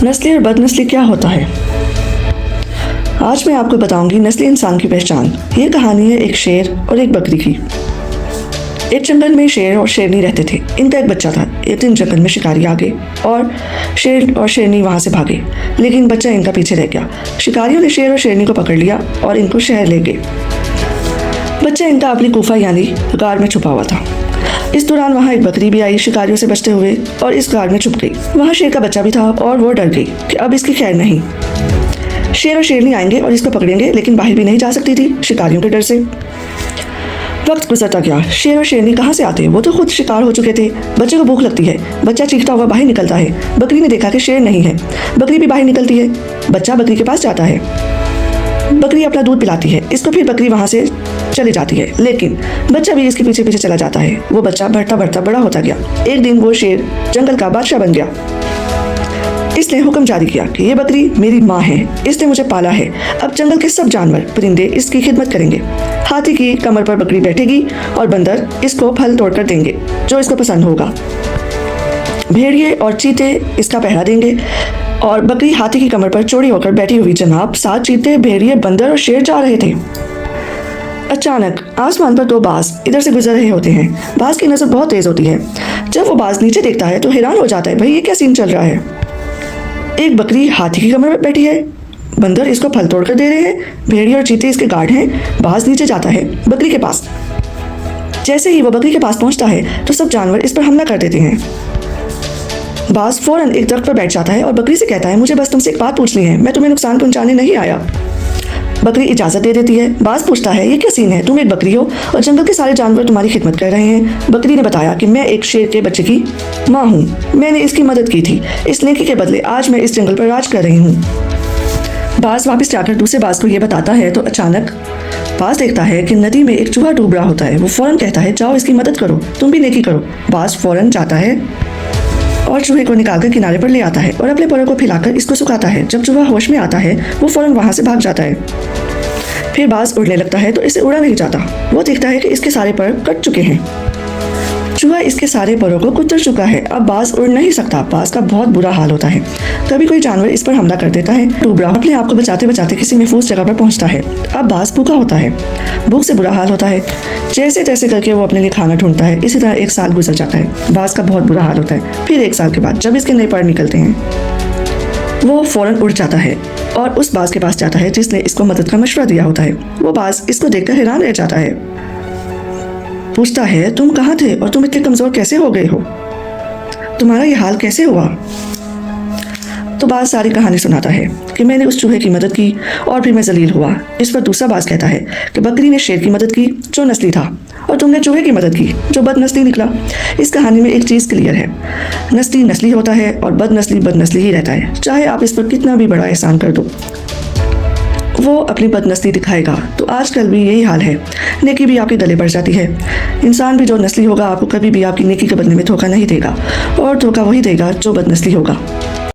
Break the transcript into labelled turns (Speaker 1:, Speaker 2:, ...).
Speaker 1: नस्ली और बदनस्ली क्या होता है? आज मैं आपको बताऊंगी नस्ली इंसान की पहचान। ये कहानी है एक शेर और एक बकरी की। एक जंगल में शेर और शेरनी रहते थे। इनका एक बच्चा था। एक दिन जंगल में शिकारी आ गए और शेर और शेरनी वहाँ से भागे, लेकिन बच्चा इनका पीछे रह गया। शिकारियों ने शेर और शेरनी को पकड़ लिया और इनको शहर ले गए। बच्चा इनका अपनी गुफा यानी गार में छुपा हुआ था। इस दौरान वहाँ एक बकरी भी आई शिकारियों से बचते हुए और इस गार में छुप गई। वहाँ शेर का बच्चा भी था और वो डर गई कि अब इसकी खैर नहीं। शेर और शेरनी आएंगे और इसको पकड़ेंगे, लेकिन बाहर भी नहीं जा सकती थी शिकारियों के डर से। वक्त गुजरता गया। शेर और शेरनी कहाँ से आते? वो तो खुद शिकार हो चुके थे। बच्चे को भूख लगती है। बच्चा चीखता हुआ बाहर निकलता है। बकरी ने देखा कि शेर नहीं है। बकरी भी बाहर निकलती है। बच्चा बकरी के पास जाता है। बकरी अपना दूध पिलाती है इसको, फिर बकरी वहाँ से चली जाती है, लेकिन बच्चा भी इसके पीछे पीछे चला जाता है। वो बच्चा बढ़ता बढ़ता बड़ा होता गया। एक दिन वो शेर जंगल का बादशाह बन गया। इसने हुक्म जारी किया कि ये बकरी मेरी माँ है, इसने मुझे पाला है। अब जंगल के सब जानवर परिंदे इसकी खिदमत करेंगे। हाथी की कमर पर बकरी बैठेगी और बंदर इसको फल तोड़कर देंगे जो इसको पसंद होगा। भेड़िए और चीते इसका पहरा देंगे और बकरी हाथी की कमर पर चौड़ी होकर बैठी हुई जनाब 7 चीते, भेड़िए, बंदर और शेर जा रहे थे। अचानक आसमान पर 2 बाज इधर से गुजर रहे होते हैं। बाज की नजर बहुत तेज होती है। जब वो बाज नीचे देखता है तो हैरान हो जाता है, भाई ये क्या सीन चल रहा है? एक बकरी हाथी की कमर पर बैठी है, बंदर इसको फल तोड़कर दे रहे हैं, भेड़िए और चीते इसके गार्ड हैं। बाज नीचे जाता है बकरी के पास। जैसे ही वो बकरी के पास पहुंचता है तो सब जानवर इस पर हमला कर देते हैं। बाज फौरन एक दरख्त पर बैठ जाता है और बकरी से कहता है, मुझे बस तुमसे एक बात पूछनी है, मैं तुम्हें नुकसान पहुंचाने नहीं आया। बकरी इजाजत दे देती है। बाज पूछता है, ये क्या सीन है? तुम एक बकरी हो और जंगल के सारे जानवर तुम्हारी खिदमत कर रहे हैं। बकरी ने बताया कि मैं एक शेर के बच्चे की माँ हूँ, मैंने इसकी मदद की थी, इस नेकी के बदले आज मैं इस जंगल पर राज कर रही हूँ। बाज वापस जाकर दूसरे बाज को यह बताता है तो अचानक बाज देखता है कि नदी में एक चूहा डूब रहा होता है। वो फौरन कहता है, जाओ इसकी मदद करो, तुम भी नेकी करो। बाज फौरन जाता है और चूहे को निकालकर किनारे पर ले आता है और अपने पैरों को फैलाकर इसको सुखाता है। जब चूहा होश में आता है वो फौरन वहां से भाग जाता है। फिर बाज उड़ने लगता है तो इसे उड़ा नहीं जाता। वो देखता है कि इसके सारे पर कट चुके हैं। चूहा इसके सारे परों को कुतर चुका है। अब बाज उड़ नहीं सकता। बाज का बहुत बुरा हाल होता है। कभी कोई जानवर इस पर हमला कर देता है। डूब रहा अपने आप को बचाते बचाते किसी महफूज जगह पर पहुंचता है। अब बाज भूखा होता है। भूख से बुरा हाल होता है। जैसे तैसे करके वो अपने लिए खाना ढूंढता है। इसी तरह 1 साल गुजर जाता है। बाज का बहुत बुरा हाल होता है। फिर 1 साल के बाद जब इसके नए पर निकलते हैं वो फौरन उड़ जाता है और उस बाज के पास जाता है जिसने इसको मदद का मशवरा दिया होता है। वो बाज इसको देखकर हैरान रह जाता है। पूछता है, तुम कहाँ थे और तुम इतने कमजोर कैसे हो गए हो? तुम्हारा ये हाल कैसे हुआ? तो बाज सारी कहानी सुनाता है कि मैंने उस चूहे की मदद की और फिर मैं जलील हुआ। इस पर दूसरा बाज कहता है कि बकरी ने शेर की मदद की जो नस्ली था और तुमने चूहे की मदद की जो बदनस्ली निकला। इस कहानी में एक चीज़ क्लियर है, नस्ली नस्ली होता है और बदनस्ली बदनस्ली ही रहता है। चाहे आप इस पर कितना भी बड़ा एहसान कर दो, वो अपनी बदनस्ली दिखाएगा। तो आजकल भी यही हाल है, नेकी भी आपके गले पड़ जाती है। इंसान भी जो नस्ली होगा आपको कभी भी आपकी नेकी के बदले में धोखा नहीं देगा और धोखा वही देगा जो बदनस्ली होगा।